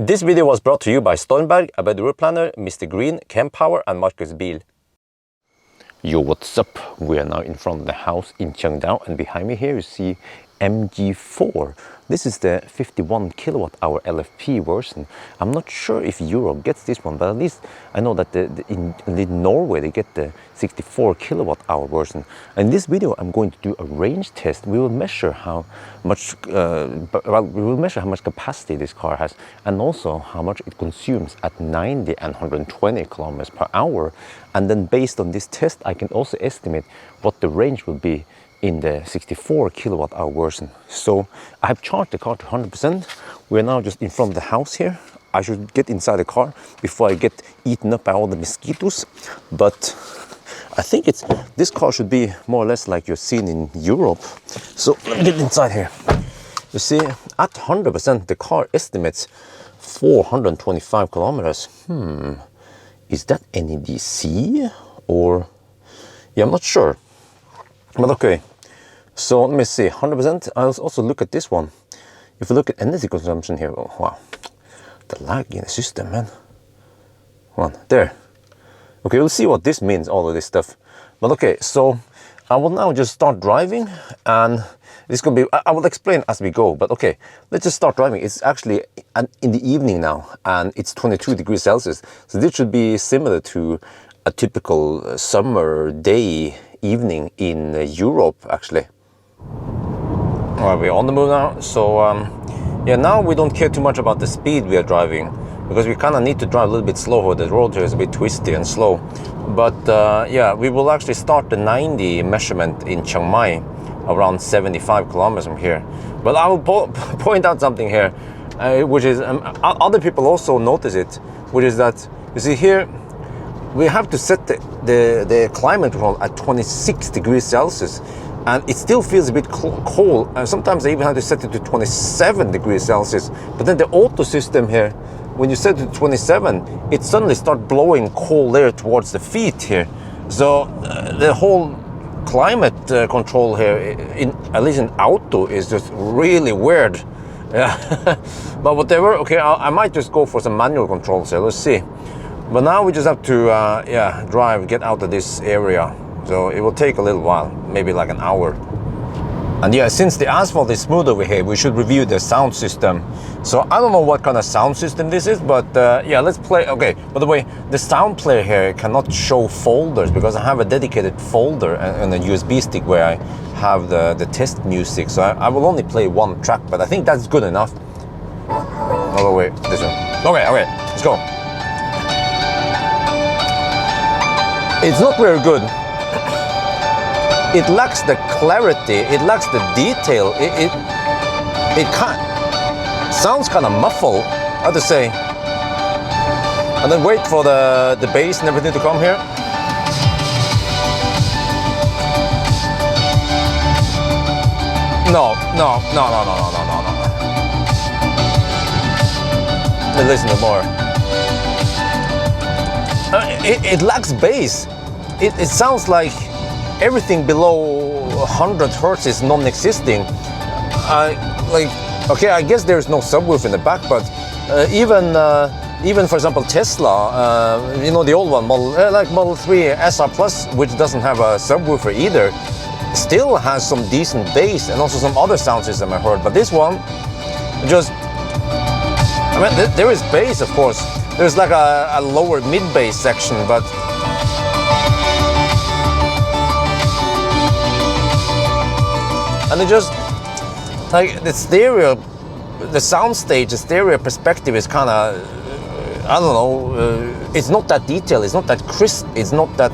This video was brought to you by Stormberg, a route planner, MisterGreen, Kempower and Marcus Bil. Yo, what's up? We are now in front of the house in Cheongdao, and behind me here you see MG4. This is the 51 kWh LFP version. I'm not sure if Europe gets this one, but at least I know that in Norway they get the 64 kWh version. In this video I'm going to do a range test. We will measure how much capacity this car has, and also how much it consumes at 90 and 120 kilometers per hour. And then based on this test I can also estimate what the range will be in the 64 kWh version. So I have charged the car to 100%. We're now just in front of the house here. I should get inside the car before I get eaten up by all the mosquitoes. But I think this car should be more or less like you're seeing in Europe. So let me get inside here. You see, at 100% the car estimates 425 kilometers. Is that NEDC or? Yeah, I'm not sure. But okay, so let me see, 100%. I'll also look at this one. If you look at energy consumption here, oh, wow, the lag in the system, man. One there. Okay, we'll see what this means, all of this stuff. But okay, so I will now just start driving, and this could be, I will explain as we go. But okay, let's just start driving. It's actually in the evening now, and it's 22 degrees Celsius. So this should be similar to a typical summer day evening in Europe, actually. All right, we're on the move now. So yeah, now we don't care too much about the speed we are driving, because we kind of need to drive a little bit slower. The road here is a bit twisty and slow. But yeah, we will actually start the 90 measurement in Chiang Mai, around 75 kilometers from here. But I will point out something here, which is other people also notice it, which is that you see here we have to set the climate control at 26 degrees Celsius, and it still feels a bit cold. And sometimes I even have to set it to 27 degrees Celsius. But then the auto system here, when you set it to 27, it suddenly starts blowing cold air towards the feet here. So the whole climate control here, at least in auto, is just really weird. Yeah. But whatever. Okay, I might just go for some manual controls here. Let's see. But now we just have to yeah, get out of this area. So it will take a little while, maybe like an hour. And yeah, since the asphalt is smooth over here, we should review the sound system. So I don't know what kind of sound system this is, but yeah, let's play. Okay, by the way, the sound player here cannot show folders because I have a dedicated folder and a USB stick where I have the test music. So I will only play one track, but I think that's good enough. Oh wait, this one. Okay, let's go. It's not very good. It lacks the clarity, it lacks the detail. It sounds kind of muffled, I have to say. And then wait for the bass and everything to come here. No. Listen to more. It lacks bass. It sounds like everything below 100 hertz is non-existing. Okay, I guess there's no subwoofer in the back, but even for example Tesla, you know, the old one, like Model 3 SR Plus, which doesn't have a subwoofer either, still has some decent bass and also some other sound system I heard. But this one, just, I mean, there is bass, of course. There's like a lower mid-bass section, but and it just, like, the stereo, the sound stage, the stereo perspective is kind of, I don't know, it's not that detailed, it's not that crisp, it's not that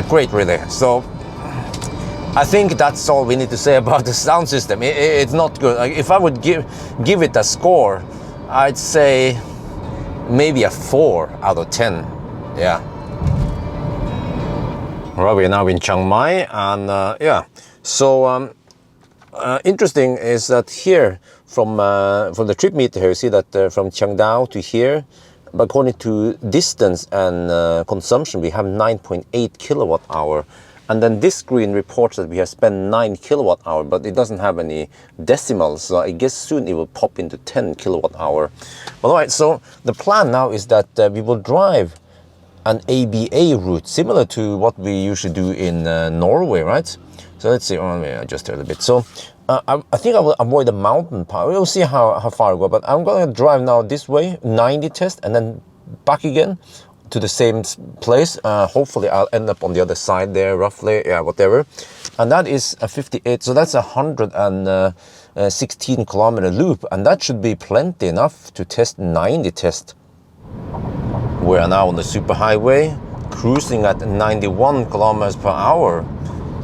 great really. So I think that's all we need to say about the sound system. It's not good. Like, if I would give it a score, I'd say maybe a 4 out of 10. Yeah. Right, we're now in Chiang Mai, and yeah. So interesting is that here from the trip meter here, you see that from Cheongdao to here, but according to distance and consumption, we have 9.8 kWh. And then this screen reports that we have spent 9 kWh, but it doesn't have any decimals, so I guess soon it will pop into 10 kWh. But all right, so the plan now is that we will drive an ABA route, similar to what we usually do in Norway, right? So let's see, let me adjust a little bit. So I think I will avoid the mountain part. We'll see how far I go, but I'm going to drive now this way, 90 test, and then back again to the same place. Hopefully I'll end up on the other side there, roughly, yeah, whatever. And that is a 58, so that's a 116 kilometer loop, and that should be plenty enough to test 90 test. We are now on the superhighway, cruising at 91 kilometers per hour.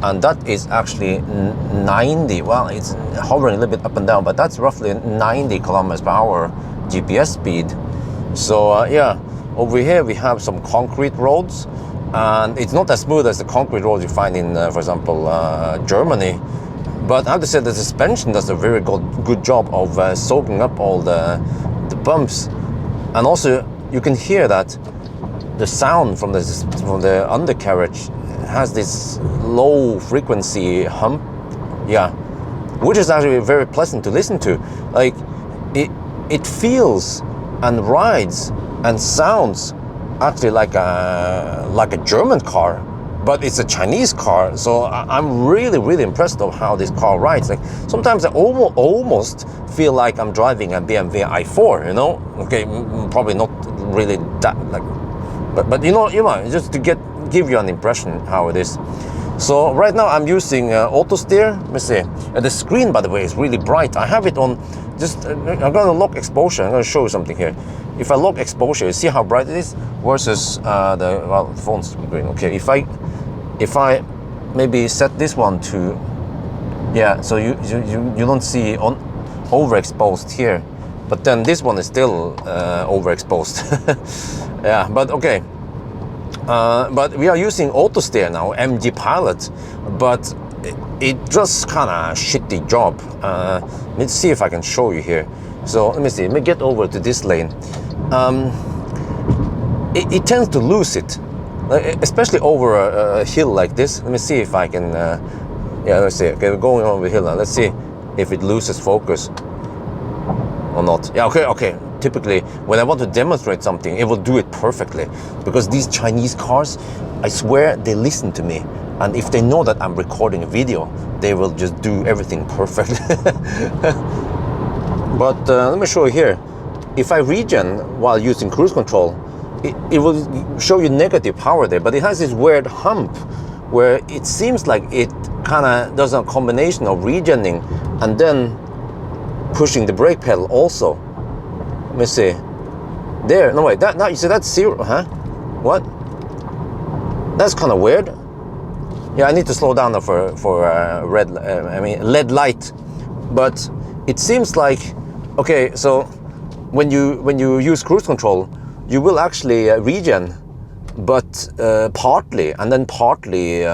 And that is actually 90, well, it's hovering a little bit up and down, but that's roughly 90 kilometers per hour GPS speed. So yeah, over here we have some concrete roads, and it's not as smooth as the concrete roads you find in, for example, Germany. But I have to say the suspension does a very good job of soaking up all the bumps. And also you can hear that the sound from the undercarriage has this low frequency hum, yeah, which is actually very pleasant to listen to. Like it feels and rides and sounds actually like a German car, but it's a Chinese car. So I'm really impressed of how this car rides. Like sometimes I almost feel like I'm driving a BMW i4, you know. Okay, probably not really that, like, but you know, just to give you an impression how it is. So right now I'm using auto steer. Let me see. The screen, by the way, is really bright. I have it on just, I'm going to lock exposure. I'm going to show you something here. If I lock exposure, you see how bright it is versus the phone's green. Okay, if I maybe set this one to, yeah, so you don't see on overexposed here, but then this one is still overexposed. Yeah, but okay. But we are using auto steer now, MG Pilot, but it just kind of shitty job. Let's see if I can show you here. So let me see, let me get over to this lane. It tends to lose it, especially over a hill like this. Let me see if I can, yeah, let's see. Okay, we're going over the hill now. Let's see if it loses focus or not. Yeah, okay. Typically, when I want to demonstrate something, it will do it perfectly. Because these Chinese cars, I swear they listen to me. And if they know that I'm recording a video, they will just do everything perfectly. But let me show you here. If I regen while using cruise control, it will show you negative power there. But it has this weird hump where it seems like it kind of does a combination of regening and then pushing the brake pedal also. Let me see. There, no wait, that you see that's 0, huh? What? That's kind of weird. Yeah, I need to slow down now for LED light. But it seems like, okay, so when you use cruise control, you will actually regen, but partly, and then partly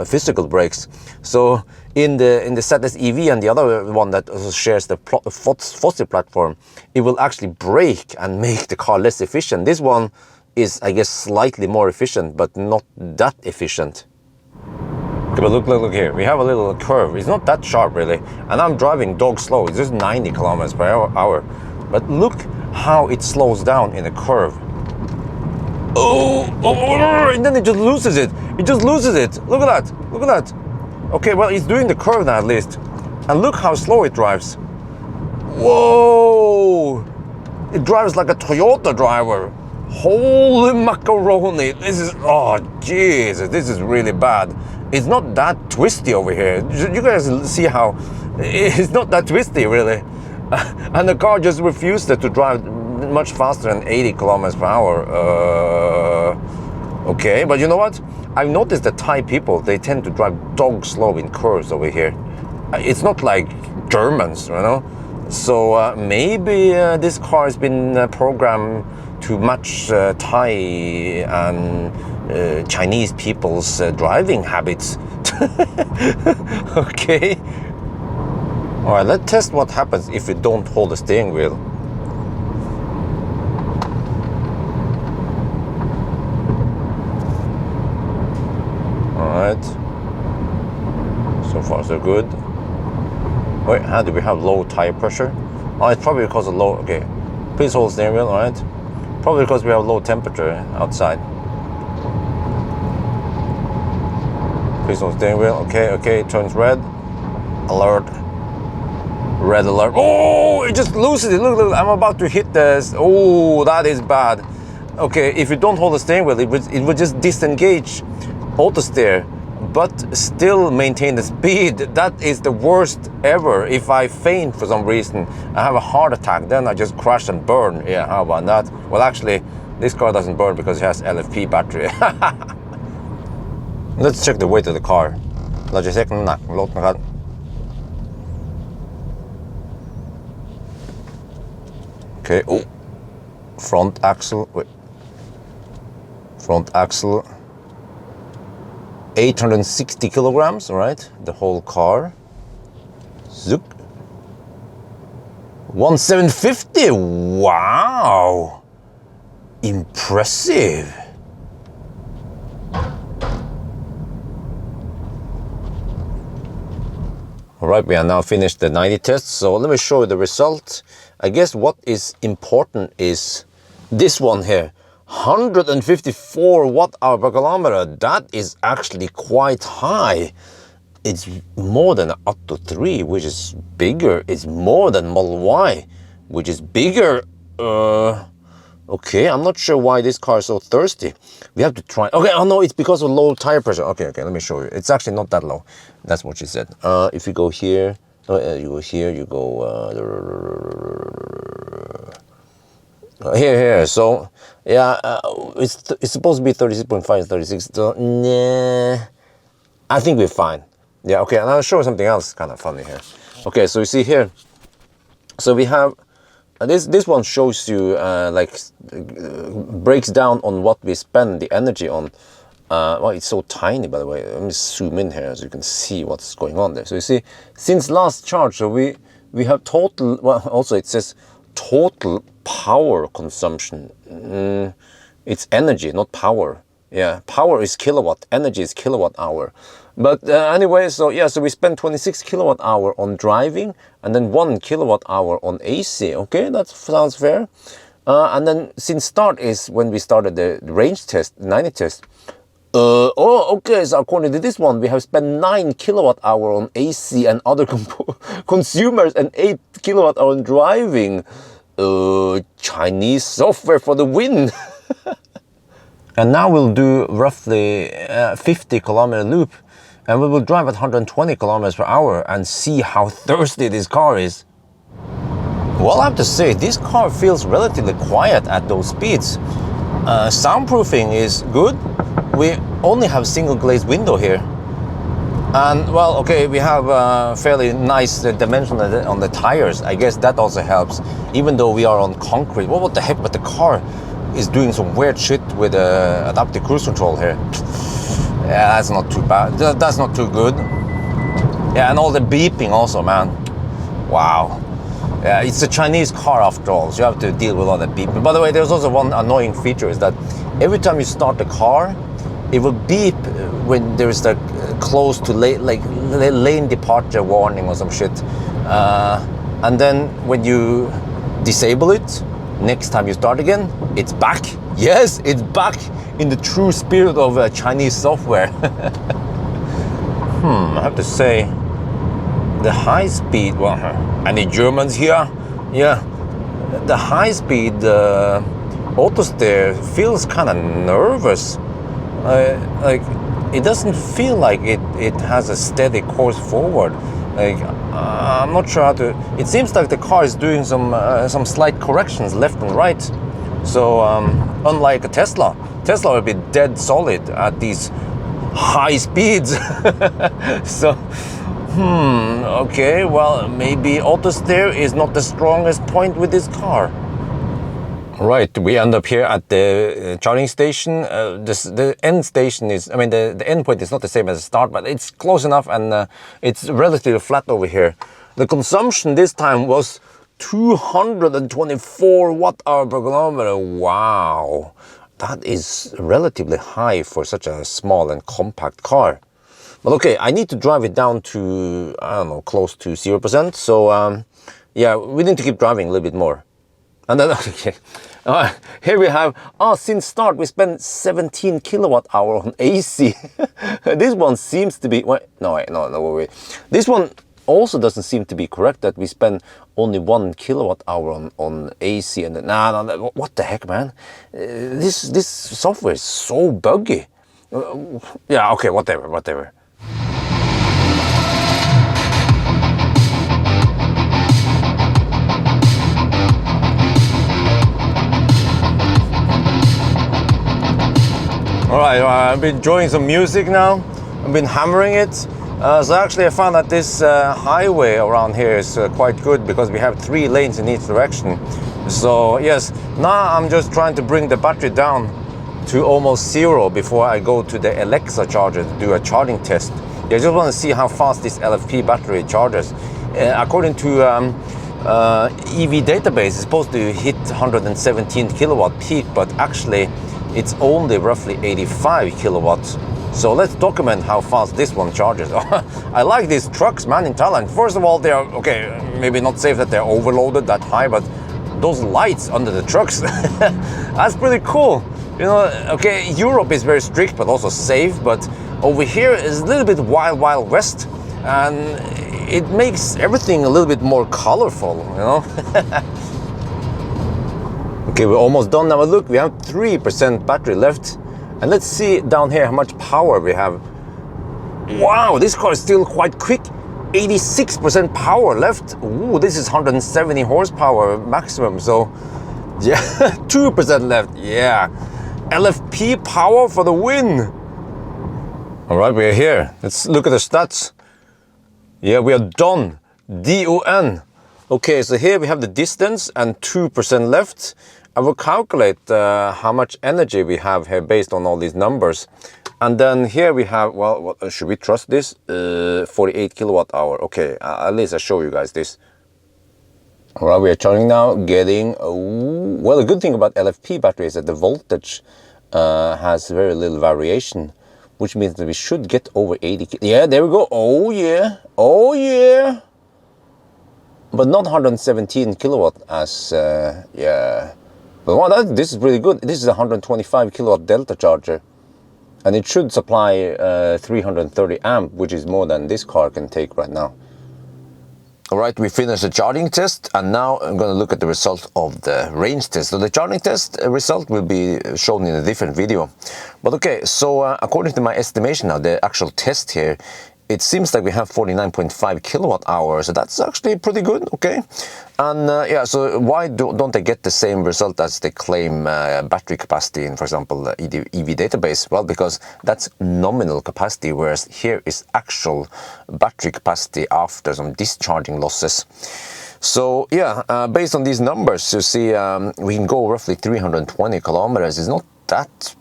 physical brakes. So in the ZS EV and the other one that also shares the fossil platform, it will actually brake and make the car less efficient. This one is, I guess, slightly more efficient, but not that efficient. Okay, but look here. We have a little curve. It's not that sharp really, and I'm driving dog slow. It's just 90 kilometers per hour. But look how it slows down in a curve. Oh, and then it just loses it. It just loses it. Look at that. Look at that. Okay, well, it's doing the curve now at least. And look how slow it drives. Whoa! It drives like a Toyota driver. Holy macaroni. This is, oh, Jesus, this is really bad. It's not that twisty over here. You guys see how it's not that twisty, really. And the car just refused to drive much faster than 80 kilometers per hour. Okay, but you know what? I've noticed that Thai people, they tend to drive dog slow in curves over here. It's not like Germans, you know? So maybe this car has been programmed to match Thai and Chinese people's driving habits. Okay. All right, let's test what happens if you don't hold the steering wheel. All right. also good. Wait, how do we have low tire pressure? Oh, it's probably because of low, okay. Please hold steering wheel, alright? Probably because we have low temperature outside. Please hold steering wheel, okay, it turns red. Alert. Red alert. Oh, it just loses it. Look, I'm about to hit this. Oh, that is bad. Okay, if you don't hold the steering wheel, it would just disengage auto steer, but still maintain the speed. That is the worst ever. If I faint for some reason, I have a heart attack, then I just crash and burn. Yeah, how about that? Well, actually, this car doesn't burn because it has LFP battery. Let's check the weight of the car. Okay, oh, front axle, wait. Front axle, 860 kilograms, right? The whole car. Zook. 1750, wow. Impressive. All right, we are now finished the 90 test. So let me show you the result. I guess what is important is this one here. 154 watt-hour per kilometer. That is actually quite high. It's more than Atto 3, which is bigger. It's more than Model Y, which is bigger. Okay, I'm not sure why this car is so thirsty. We have to try. Okay, oh no, it's because of low tire pressure. Okay, let me show you. It's actually not that low. That's what she said. If you go here, you go here, you go here. So yeah, it's supposed to be 36.5, 36. So nah, I think we're fine. Yeah, okay, and I'll show you something else kind of funny here. Okay, so you see here, so we have this one shows you breaks down on what we spend the energy on. Well, it's so tiny, by the way. Let me zoom in here so you can see what's going on there. So you see, since last charge, so we have total. Well, also it says total power consumption. It's energy, not power. Yeah, power is kilowatt, energy is kilowatt hour. But anyway, so yeah, so we spent 26 kilowatt hour on driving and then 1 kilowatt hour on AC. Okay, that sounds fair. And then since start is when we started the range test, 90 test. Okay, so according to this one, we have spent 9 kilowatt hour on AC and other consumers and 8 kilowatt hour on driving. Chinese software for the win. And now we'll do roughly 50 kilometer loop, and we will drive at 120 kilometers per hour and see how thirsty this car is. Well, I have to say, this car feels relatively quiet at those speeds. Soundproofing is good. We only have single glazed window here. And well, okay, we have a fairly nice dimension on the tires. I guess that also helps, even though we are on concrete. Well, what the heck, but the car is doing some weird shit with adaptive cruise control here. Yeah, that's not too bad. That's not too good. Yeah, and all the beeping also, man. Wow. Yeah, it's a Chinese car after all, so you have to deal with all the beeping. By the way, there's also one annoying feature, is that every time you start the car, it will beep when there is close to lane departure warning or some shit. And then when you disable it, next time you start again, it's back. Yes, it's back in the true spirit of Chinese software. I have to say, the high speed, well, any Germans here? Yeah, the high speed auto steer feels kind of nervous. Like, it doesn't feel like it has a steady course forward. Like, I'm not sure how to. It seems like the car is doing some slight corrections left and right. So unlike a Tesla will be dead solid at these high speeds. So okay, well, maybe auto steer is not the strongest point with this car. Right, we end up here at the charging station. The end station is, I mean, the end point is not the same as the start, but it's close enough, and it's relatively flat over here. The consumption this time was 224 watt-hour per kilometer. Wow, that is relatively high for such a small and compact car. But okay, I need to drive it down to, I don't know, close to 0%. So yeah, we need to keep driving a little bit more. And then, okay, here we have, since start we spent 17 kWh on AC. This one seems to be, wait. This one also doesn't seem to be correct, that we spend only 1 kWh on AC. And nah, what the heck, man? This software is so buggy. Yeah, okay, whatever. Alright, I've been enjoying some music now. I've been hammering it. So actually I found that this highway around here is quite good, because we have 3 lanes in each direction. So yes, now I'm just trying to bring the battery down to almost 0 before I go to the Alexa charger to do a charging test. I just want to see how fast this LFP battery charges. According to EV database, it's supposed to hit 117 kilowatt peak, but actually it's only roughly 85 kilowatts. So let's document how fast this one charges. I like these trucks, man, in Thailand. First of all, they are, okay, maybe not safe that they're overloaded that high, but those lights under the trucks, that's pretty cool. You know, okay, Europe is very strict, but also safe. But over here is a little bit wild west, and it makes everything a little bit more colorful, you know. Okay, we're almost done now. Look, we have 3% battery left. And let's see down here how much power we have. Wow, this car is still quite quick. 86% power left. Ooh, this is 170 horsepower maximum. So, yeah, 2% left. Yeah, LFP power for the win. All right, we're here. Let's look at the stats. Yeah, we are done. DON. Okay, so here we have the distance and 2% left. I will calculate how much energy we have here based on all these numbers. And then here we have, well, should we trust this? 48 kilowatt hour. Okay, at least I show you guys this. All right, we are charging now, getting, well, the good thing about LFP battery is that the voltage has very little variation, which means that we should get over 80. Yeah, there we go. Oh yeah. But not 117 kilowatt as, yeah. But wow, this is really good. This is a 125 kilowatt Delta charger. And it should supply 330 amp, which is more than this car can take right now. All right, we finished the charging test, and now I'm going to look at the result of the range test. So the charging test result will be shown in a different video. But okay, so according to my estimation now, the actual test here, it seems like we have 49.5 kilowatt hours, so that's actually pretty good, okay? And yeah, so why don't they get the same result as they claim battery capacity in, for example, EV database? Well, because that's nominal capacity, whereas here is actual battery capacity after some discharging losses. So yeah, based on these numbers, you see we can go roughly 320 kilometers. It's not that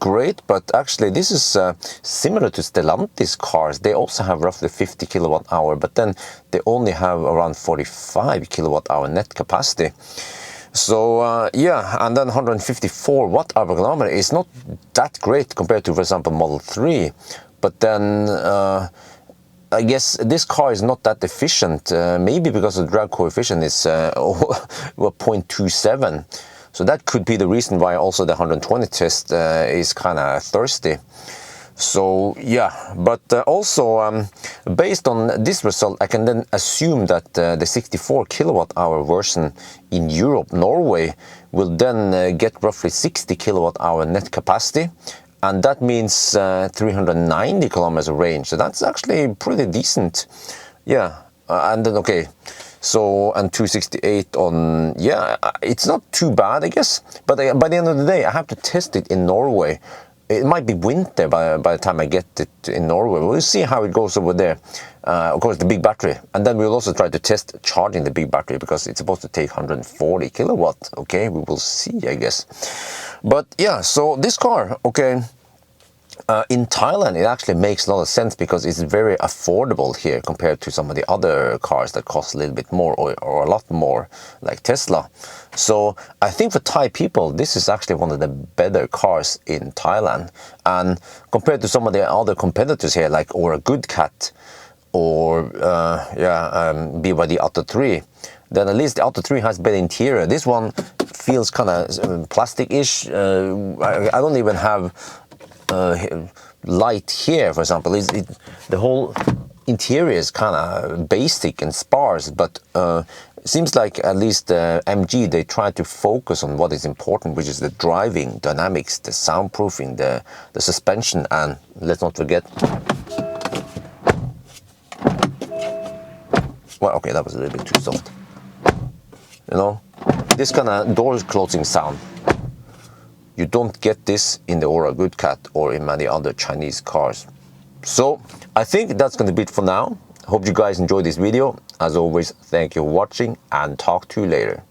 great, but actually this is similar to Stellantis cars. They also have roughly 50 kilowatt hour, but then they only have around 45 kilowatt hour net capacity. So yeah, and then 154 watt hour per kilometer is not that great compared to, for example, Model 3. But then I guess this car is not that efficient, maybe because the drag coefficient is 0.27. So that could be the reason why also the 120 test is kind of thirsty. So yeah, but also based on this result, I can then assume that the 64 kilowatt hour version in Europe, Norway, will then get roughly 60 kilowatt hour net capacity. And that means 390 kilometers range. So that's actually pretty decent. Yeah, and then okay. So, and 268 on, yeah, it's not too bad, I guess. But by the end of the day, I have to test it in Norway. It might be winter by the time I get it in Norway. We'll see how it goes over there. Of course, the big battery. And then we'll also try to test charging the big battery, because it's supposed to take 140 kilowatt. Okay, we will see, I guess. But yeah, so this car, okay, in Thailand, it actually makes a lot of sense because it's very affordable here compared to some of the other cars that cost a little bit more or a lot more, like Tesla. So I think for Thai people, this is actually one of the better cars in Thailand. And compared to some of the other competitors here, like a Good Cat or BYD Atto 3, then at least the Atto 3 has better interior. This one feels kind of plastic-ish. I don't even have light here, for example. The whole interior is kind of basic and sparse, but it seems like at least MG, they try to focus on what is important, which is the driving dynamics, the soundproofing, the suspension, and let's not forget, well, okay, that was a little bit too soft. You know, this kind of door closing sound, you don't get this in the Ora Good Cat or in many other Chinese cars. So I think that's going to be it for now. Hope you guys enjoyed this video. As always, thank you for watching and talk to you later.